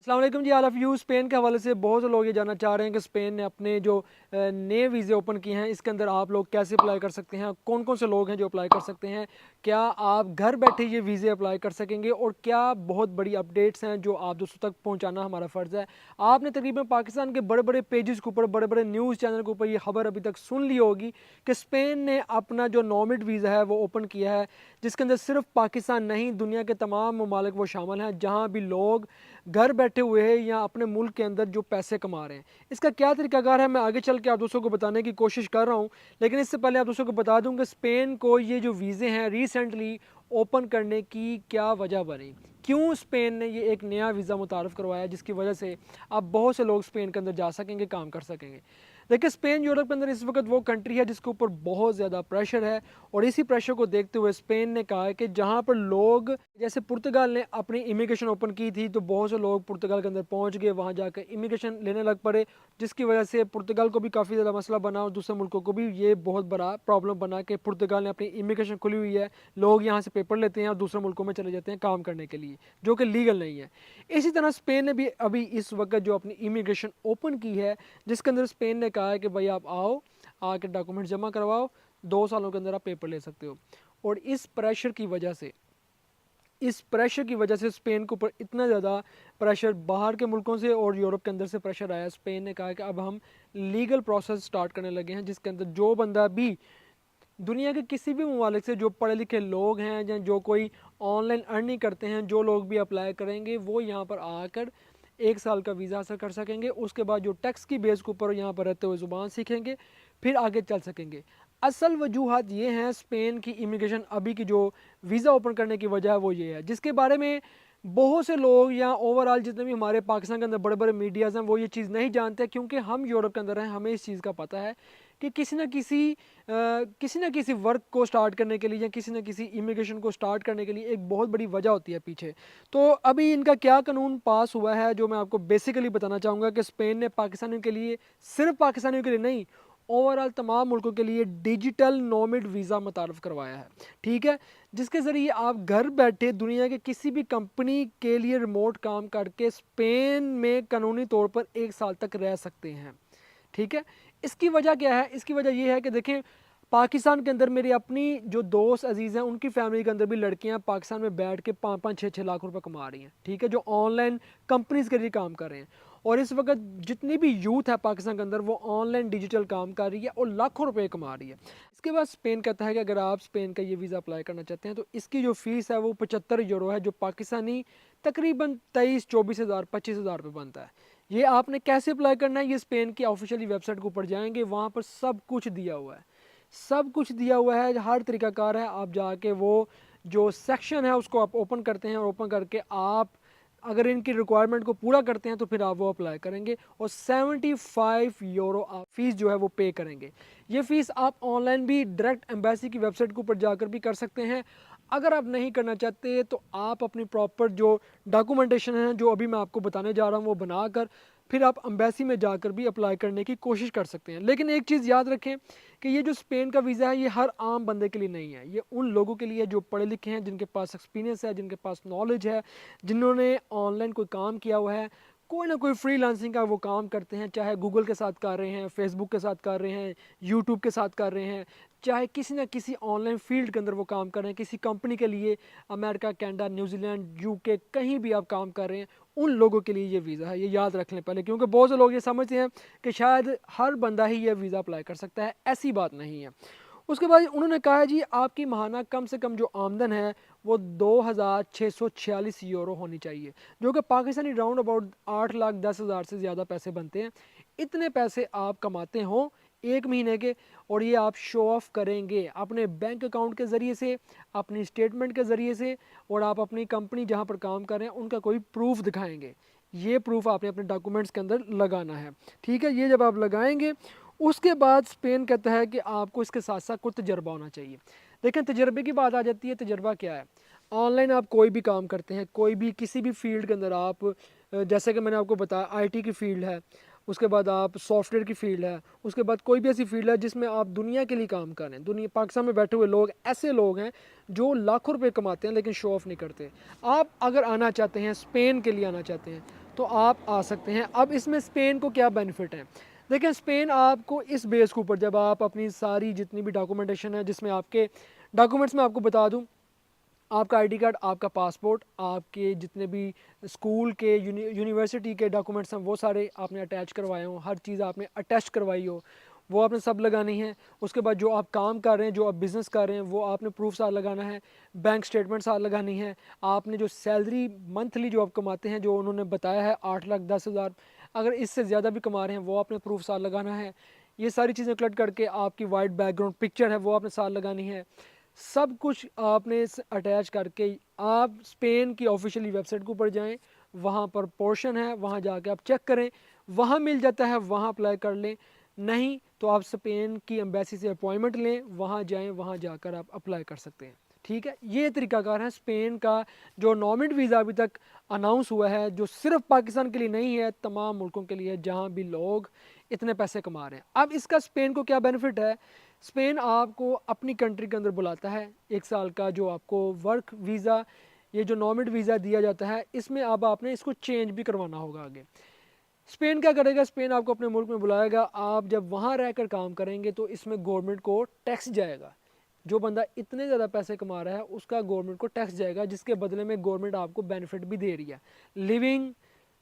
अस्सलाम वालेकुम जी, all of you. Spain के हवाले से बहुत से लोग ये जानना चाह रहे हैं कि स्पेन ने अपने जो नए वीज़े ओपन किए हैं, इसके अंदर आप लोग कैसे अप्लाई कर सकते हैं, कौन कौन से लोग हैं जो अप्लाई कर सकते हैं, क्या आप घर बैठे ये वीज़े अप्लाई कर सकेंगे और क्या बहुत बड़ी अपडेट्स हैं जो आप दोस्तों तक पहुंचाना हमारा फ़र्ज़ है। आपने तकरीबन पाकिस्तान के बड़े बड़े पेजेस के ऊपर, बड़े बड़े न्यूज़ चैनल के ऊपर ये खबर अभी तक सुन ली होगी कि स्पेन ने अपना जो नॉमिड वीज़ा है वो ओपन किया है, जिसके अंदर सिर्फ पाकिस्तान नहीं दुनिया के तमाम ममालिक वो शामिल हैं, जहाँ भी लोग घर बैठे हुए हैं या अपने मुल्क के अंदर जो पैसे कमा रहे हैं। इसका क्या तरीकाकार है मैं आगे चल के आप दोस्तों को बताने की कोशिश कर रहा हूँ, लेकिन इससे पहले आप दोस्तों को बता दूँ कि स्पेन को ये जो वीज़े हैं रिसेंटली ओपन करने की क्या वजह बनी, क्यों स्पेन ने ये एक नया वीज़ा मुतारफ़ करवाया जिसकी वजह से अब बहुत से लोग स्पेन के अंदर जा सकेंगे, काम कर सकेंगे। देखिए, स्पेन यूरोप के अंदर इस वक्त वो कंट्री है जिसके ऊपर बहुत ज़्यादा प्रेशर है, और इसी प्रेशर को देखते हुए स्पेन ने कहा है कि जहाँ पर लोग, जैसे पुर्तगाल ने अपनी इमिग्रेशन ओपन की थी तो बहुत से लोग पुर्तगाल के अंदर पहुँच गए, वहाँ जाकर इमिग्रेशन लेने लग पड़े, जिसकी वजह से पुर्तगाल को भी काफ़ी ज़्यादा मसला बना और दूसरे मुल्कों को भी ये बहुत बड़ा प्रॉब्लम बना कि पुर्तगाल ने अपनी इमिग्रेशन खुली हुई है, लोग यहाँ से पेपर लेते हैं और दूसरे मुल्कों में चले जाते हैं काम करने के लिए, जो कि लीगल नहीं है। इसी तरह स्पेन ने भी अभी इस वक्त जो अपनी इमिग्रेशन ओपन की है, जिसके अंदर स्पेन ने कहा है कि भाई आप आओ, आके डॉक्यूमेंट जमा करवाओ, 2 सालों के अंदर आप पेपर ले सकते हो। और इस प्रेशर की वजह से स्पेन के ऊपर इतना ज़्यादा प्रेशर बाहर के मुल्कों से और यूरोप के अंदर से प्रेशर आया, स्पेन ने कहा कि अब हम लीगल प्रोसेस स्टार्ट करने लगे हैं, जिसके अंदर जो बंदा भी दुनिया के किसी भी ममालिक से जो पढ़े लिखे लोग हैं या जो कोई ऑनलाइन अर्निंग करते हैं, जो लोग भी अप्लाई करेंगे वो यहाँ पर आकर 1 साल का वीज़ा हासिल कर सकेंगे। उसके बाद जो टैक्स की बेस के ऊपर यहाँ पर रहते हुए ज़ुबान सीखेंगे, फिर आगे चल सकेंगे। असल वजूहत ये हैं स्पेन की इमिग्रेशन अभी की जो वीज़ा ओपन करने की वजह है वो ये है, जिसके बारे में बहुत से लोग या ओवरऑल जितने भी हमारे पाकिस्तान के अंदर बड़े बड़े मीडियाज़ हैं वो ये चीज़ नहीं जानते, क्योंकि हम यूरोप के अंदर हैं, हमें इस चीज़ का पता है कि किसी न किसी वर्क को स्टार्ट करने के लिए या किसी न किसी इमिग्रेशन को स्टार्ट करने के लिए एक बहुत बड़ी वजह होती है पीछे। तो अभी इनका क्या कानून पास हुआ है जो मैं आपको बेसिकली बताना चाहूँगा कि स्पेन ने पाकिस्तानियों के लिए, सिर्फ पाकिस्तानियों के लिए नहीं, ओवरऑल तमाम मुल्कों के लिए डिजिटल नोमिड वीज़ा मुतारफ़ करवाया है, ठीक है, जिसके ज़रिए आप घर बैठे दुनिया के किसी भी कंपनी के लिए रिमोट काम करके स्पेन में कानूनी तौर पर 1 साल तक रह सकते हैं, ठीक है। इसकी वजह क्या है? इसकी वजह ये है कि देखें, पाकिस्तान के अंदर मेरी अपनी जो दोस्त अजीज़ हैं उनकी फैमिली के अंदर भी लड़कियां पाकिस्तान में बैठ के 5-5 6-6 लाख रुपए कमा रही हैं, ठीक है, जो ऑनलाइन कंपनीज़ के लिए काम कर रहे हैं। और इस वक्त जितनी भी यूथ है पाकिस्तान के अंदर वो ऑनलाइन डिजिटल काम कर रही है और लाखों रुपए कमा रही है। इसके बाद स्पेन कहता है कि अगर आप स्पेन का ये वीज़ा अप्लाई करना चाहते हैं तो इसकी जो फ़ीस है वो 75 यूरो है, जो पाकिस्तानी तकरीबन 23-24 हज़ार 25 हज़ार रुपये बनता है। ये आपने कैसे अप्लाई करना है, ये स्पेन की ऑफिशियली वेबसाइट के ऊपर जाएंगे, वहाँ पर सब कुछ दिया हुआ है, सब कुछ दिया हुआ है, हर तरीकाकार है। आप जाके वो जो सेक्शन है उसको आप ओपन करते हैं और ओपन करके आप अगर इनकी रिक्वायरमेंट को पूरा करते हैं तो फिर आप वो अप्लाई करेंगे और 75 यूरो आप फ़ीस जो है वो पे करेंगे। ये फ़ीस आप ऑनलाइन भी डायरेक्ट एम्बेसी की वेबसाइट के ऊपर जाकर भी कर सकते हैं। अगर आप नहीं करना चाहते तो आप अपनी प्रॉपर जो डॉक्यूमेंटेशन है जो अभी मैं आपको बताने जा रहा हूँ वो बनाकर फिर आप एम्बेसी में जाकर भी अप्लाई करने की कोशिश कर सकते हैं। लेकिन एक चीज़ याद रखें कि ये जो स्पेन का वीज़ा है ये हर आम बंदे के लिए नहीं है, ये उन लोगों के लिए जो पढ़े लिखे हैं, जिनके पास एक्सपीरियंस है, जिनके पास नॉलेज है, जिन्होंने ऑनलाइन कोई काम किया हुआ है, कोई ना कोई फ्रीलांसिंग का वो काम करते हैं, चाहे गूगल के साथ कर रहे हैं, फेसबुक के साथ कर रहे हैं, यूट्यूब के साथ कर रहे हैं, चाहे किसी ना किसी ऑनलाइन फील्ड के अंदर वो काम कर रहे हैं, किसी कंपनी के लिए अमेरिका, कनाडा, न्यूजीलैंड, यूके, कहीं भी आप काम कर रहे हैं, उन लोगों के लिए ये वीज़ा है। ये याद रख लें पहले, क्योंकि बहुत से लोग ये समझते हैं कि शायद हर बंदा ही ये वीज़ा अप्लाई कर सकता है, ऐसी बात नहीं है। उसके बाद उन्होंने कहा है जी आपकी माहाना कम से कम जो आमदन है वो 2646 यूरो होनी चाहिए, जो कि पाकिस्तानी राउंड अबाउट 8,10,000 से ज़्यादा पैसे बनते हैं। इतने पैसे आप कमाते हो एक महीने के, और ये आप शो ऑफ करेंगे अपने बैंक अकाउंट के ज़रिए से, अपनी स्टेटमेंट के ज़रिए से, और आप अपनी कंपनी जहाँ पर काम कर रहे हैं उनका कोई प्रूफ दिखाएंगे। ये प्रूफ आपने अपने डॉक्यूमेंट्स के अंदर लगाना है, ठीक है। ये जब आप लगाएंगे उसके बाद स्पेन कहता है कि आपको इसके साथ साथ कोई तजर्बा होना चाहिए। देखें, तजर्बे की बात आ जाती है, तजर्बा क्या है? ऑनलाइन आप कोई भी काम करते हैं, कोई भी किसी भी फील्ड के अंदर आप, जैसे कि मैंने आपको बताया आईटी की फील्ड है, उसके बाद आप सॉफ्टवेयर की फील्ड है, उसके बाद कोई भी ऐसी फील्ड है जिसमें आप दुनिया के लिए काम कर रहे हैं। दुनिया पाकिस्तान में बैठे हुए लोग ऐसे लोग हैं जो लाखों रुपए कमाते हैं लेकिन शो ऑफ नहीं करते। आप अगर आना चाहते हैं, स्पेन के लिए आना चाहते हैं, تو آپ آ سکتے ہیں۔ اب اس میں اسپین کو کیا بینیفٹ ہیں؟ دیکھیں اسپین آپ کو اس بیس کے اوپر جب آپ اپنی ساری جتنی بھی ڈاکومنٹیشن ہے، جس میں آپ کے ڈاکومنٹس میں آپ کو بتا دوں، آپ کا آئی ڈی کارڈ، آپ کا پاسپورٹ، آپ کے جتنے بھی اسکول کے یونیورسٹی کے ڈاکومنٹس ہیں وہ سارے آپ نے اٹیچ کروائے ہوں، ہر چیز آپ نے اٹیچ کروائی ہو وہ آپ نے سب لگانی ہے۔ اس کے بعد جو آپ کام کر رہے ہیں، جو آپ بزنس کر رہے ہیں، وہ آپ نے پروف ساتھ لگانا ہے، بینک سٹیٹمنٹ ساتھ لگانی ہے، آپ نے جو سیلری منتھلی جو آپ کماتے ہیں، جو انہوں نے بتایا ہے 8,10,000، اگر اس سے زیادہ بھی کما رہے ہیں وہ آپ نے پروف ساتھ لگانا ہے۔ یہ ساری چیزیں کلیکٹ کر کے آپ کی وائٹ بیک گراؤنڈ پکچر ہے وہ آپ نے ساتھ لگانی ہے، سب کچھ آپ نے اٹیچ کر کے آپ اسپین کی آفیشیلی ویب سائٹ کے اوپر جائیں، وہاں پر پورشن ہے، وہاں جا کے آپ چیک کریں، وہاں مل جاتا ہے وہاں اپلائی کر لیں، نہیں تو آپ اسپین کی ایمبیسی سے اپوائنٹمنٹ لیں، وہاں جائیں، وہاں جا کر آپ اپلائی کر سکتے ہیں۔ ٹھیک ہے، یہ طریقہ کار ہے اسپین کا جو نومڈ ویزا ابھی تک اناؤنس ہوا ہے، جو صرف پاکستان کے لیے نہیں ہے، تمام ملکوں کے لیے جہاں بھی لوگ اتنے پیسے کما رہے ہیں۔ اب اس کا اسپین کو کیا بینیفٹ ہے؟ اسپین آپ کو اپنی کنٹری کے اندر بلاتا ہے، 1 سال کا جو آپ کو ورک ویزا، یہ جو نومڈ ویزا دیا جاتا ہے، اس میں اب آپ نے اس کو چینج بھی کروانا ہوگا آگے۔ اسپین کیا کرے گا؟ اسپین آپ کو اپنے ملک میں بلائے گا، آپ جب وہاں رہ کر کام کریں گے تو اس میں گورنمنٹ کو ٹیکس جائے گا، جو بندہ اتنے زیادہ پیسے کما رہا ہے اس کا گورنمنٹ کو ٹیکس جائے گا، جس کے بدلے میں گورنمنٹ آپ کو بینیفٹ بھی دے رہی ہے، لیونگ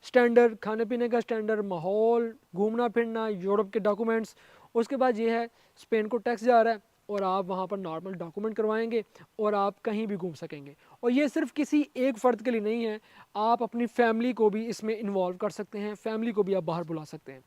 سٹینڈرڈ، کھانے پینے کا سٹینڈرڈ، ماحول، گھومنا پھرنا، یورپ کے ڈاکومنٹس۔ اس کے بعد یہ ہے اسپین کو ٹیکس جا رہا ہے اور آپ وہاں پر نارمل ڈاکومنٹ کروائیں گے اور آپ کہیں بھی گھوم سکیں گے۔ اور یہ صرف کسی ایک فرد کے لیے نہیں ہے، آپ اپنی فیملی کو بھی اس میں انوالو کر سکتے ہیں، فیملی کو بھی آپ باہر بلا سکتے ہیں۔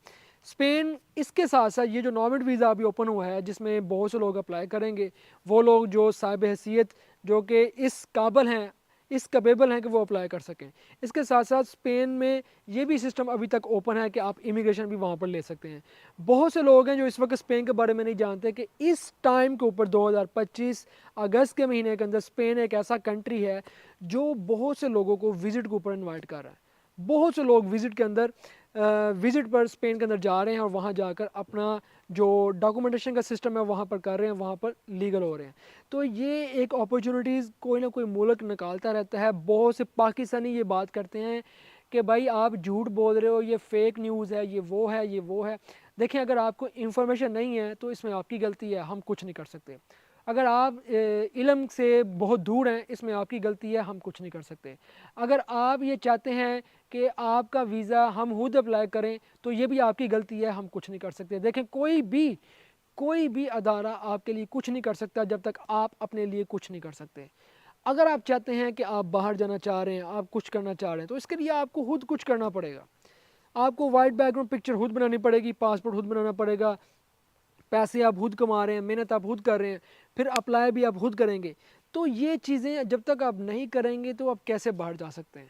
اسپین اس کے ساتھ ساتھ یہ جو نومڈ ویزا ابھی اوپن ہوا ہے، جس میں بہت سے لوگ اپلائی کریں گے، وہ لوگ جو صاحب حیثیت، جو کہ اس قابل ہیں، اس کیپیبل ہیں کہ وہ اپلائی کر سکیں۔ اس کے ساتھ ساتھ اسپین میں یہ بھی سسٹم ابھی تک اوپن ہے کہ آپ امیگریشن بھی وہاں پر لے سکتے ہیں۔ بہت سے لوگ ہیں جو اس وقت اسپین کے بارے میں نہیں جانتے کہ اس ٹائم کے اوپر 2025 اگست کے مہینے کے اندر اسپین ایک ایسا کنٹری ہے جو بہت سے لوگوں کو وزٹ کے اوپر انوائٹ کر رہا ہے۔ بہت سے لوگ وزٹ کے اندر وزٹ پر اسپین کے اندر جا رہے ہیں اور وہاں جا کر اپنا جو ڈاکومنٹیشن کا سسٹم ہے وہاں پر کر رہے ہیں، وہاں پر لیگل ہو رہے ہیں۔ تو یہ ایک اپرچونیٹیز کوئی نہ کوئی ملک نکالتا رہتا ہے۔ بہت سے پاکستانی یہ بات کرتے ہیں کہ بھائی آپ جھوٹ بول رہے ہو، یہ فیک نیوز ہے، یہ وہ ہے، یہ وہ ہے۔ دیکھیں اگر آپ کو انفارمیشن نہیں ہے تو اس میں آپ کی غلطی ہے، ہم کچھ نہیں کر سکتے۔ اگر آپ علم سے بہت دور ہیں، اس میں آپ کی غلطی ہے، ہم کچھ نہیں کر سکتے۔ اگر آپ یہ چاہتے ہیں کہ آپ کا ویزا ہم خود اپلائی کریں تو یہ بھی آپ کی غلطی ہے، ہم کچھ نہیں کر سکتے۔ دیکھیں کوئی بھی ادارہ آپ کے لیے کچھ نہیں کر سکتا جب تک آپ اپنے لیے کچھ نہیں کر سکتے۔ اگر آپ چاہتے ہیں کہ آپ باہر جانا چاہ رہے ہیں، آپ کچھ کرنا چاہ رہے ہیں، تو اس کے لیے آپ کو خود کچھ کرنا پڑے گا۔ آپ کو وائٹ بیک گراؤنڈ پکچر خود بنانی پڑے گی، پاسپورٹ خود بنانا پڑے گا، پیسے آپ خود کما رہے ہیں، محنت آپ خود کر رہے ہیں، پھر اپلائی بھی آپ خود کریں گے۔ تو یہ چیزیں جب تک آپ نہیں کریں گے تو آپ کیسے باہر جا سکتے ہیں؟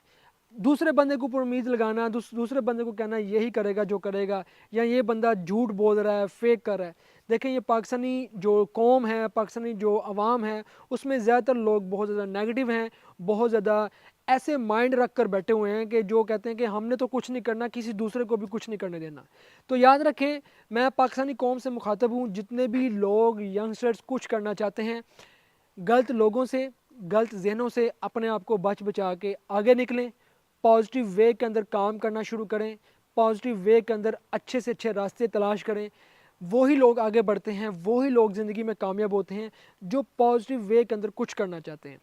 دوسرے بندے کے اوپر امید لگانا، دوسرے بندے کو کہنا یہی کرے گا جو کرے گا، یا یہ بندہ جھوٹ بول رہا ہے، فیک کر رہا ہے۔ دیکھیں یہ پاکستانی جو قوم ہے، پاکستانی جو عوام ہے، اس میں زیادہ تر لوگ بہت زیادہ نیگیٹو ہیں، بہت زیادہ ایسے مائنڈ رکھ کر بیٹھے ہوئے ہیں کہ جو کہتے ہیں کہ ہم نے تو کچھ نہیں کرنا، کسی دوسرے کو بھی کچھ نہیں کرنے دینا۔ تو یاد رکھیں، میں پاکستانی قوم سے مخاطب ہوں، جتنے بھی لوگ ینگسٹرز کچھ کرنا چاہتے ہیں، غلط لوگوں سے، غلط ذہنوں سے اپنے آپ کو بچا کے آگے نکلیں، پازیٹیو وے کے اندر کام کرنا شروع کریں، پازیٹیو وے کے اندر اچھے سے اچھے راستے تلاش کریں۔ وہی لوگ آگے بڑھتے ہیں، وہی لوگ زندگی میں کامیاب ہوتے ہیں جو پازیٹیو وے کے اندر کچھ کرنا چاہتے ہیں۔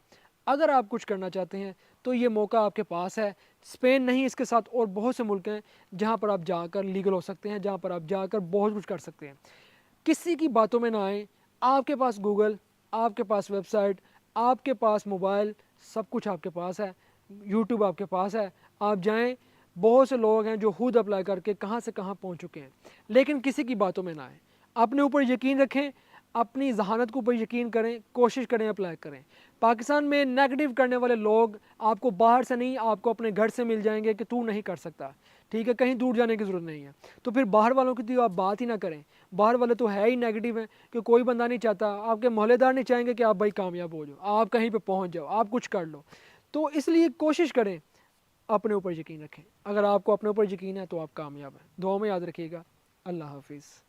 اگر آپ کچھ کرنا چاہتے ہیں تو یہ موقع آپ کے پاس ہے۔ اسپین نہیں، اس کے ساتھ اور بہت سے ملک ہیں جہاں پر آپ جا کر لیگل ہو سکتے ہیں، جہاں پر آپ جا کر بہت کچھ کر سکتے ہیں۔ کسی کی باتوں میں نہ آئیں، آپ کے پاس گوگل، آپ کے پاس ویب سائٹ، آپ کے پاس موبائل، سب کچھ آپ کے پاس ہے، یوٹیوب آپ کے پاس ہے، آپ جائیں۔ بہت سے لوگ ہیں جو خود اپلائی کر کے کہاں سے کہاں پہنچ چکے ہیں، لیکن کسی کی باتوں میں نہ آئیں، اپنے اوپر یقین رکھیں، اپنی ذہانت کے اوپر یقین کریں، کوشش کریں، اپلائی کریں۔ پاکستان میں نیگیٹو کرنے والے لوگ آپ کو باہر سے نہیں، آپ کو اپنے گھر سے مل جائیں گے کہ تو نہیں کر سکتا، ٹھیک ہے، کہیں دور جانے کی ضرورت نہیں ہے۔ تو پھر باہر والوں کی تو آپ بات ہی نہ کریں، باہر والے تو ہے ہی نیگیٹو ہیں کہ کوئی بندہ نہیں چاہتا، آپ کے محلے دار نہیں چاہیں گے کہ آپ بھائی کامیاب ہو جاؤ، آپ کہیں پہ پہنچ جاؤ، آپ کچھ کر لو۔ تو اس لیے کوشش کریں، اپنے اوپر یقین رکھیں۔ اگر آپ کو اپنے اوپر یقین ہے تو آپ کامیاب ہیں۔ دعاؤں میں یاد رکھیے گا۔ اللہ حافظ۔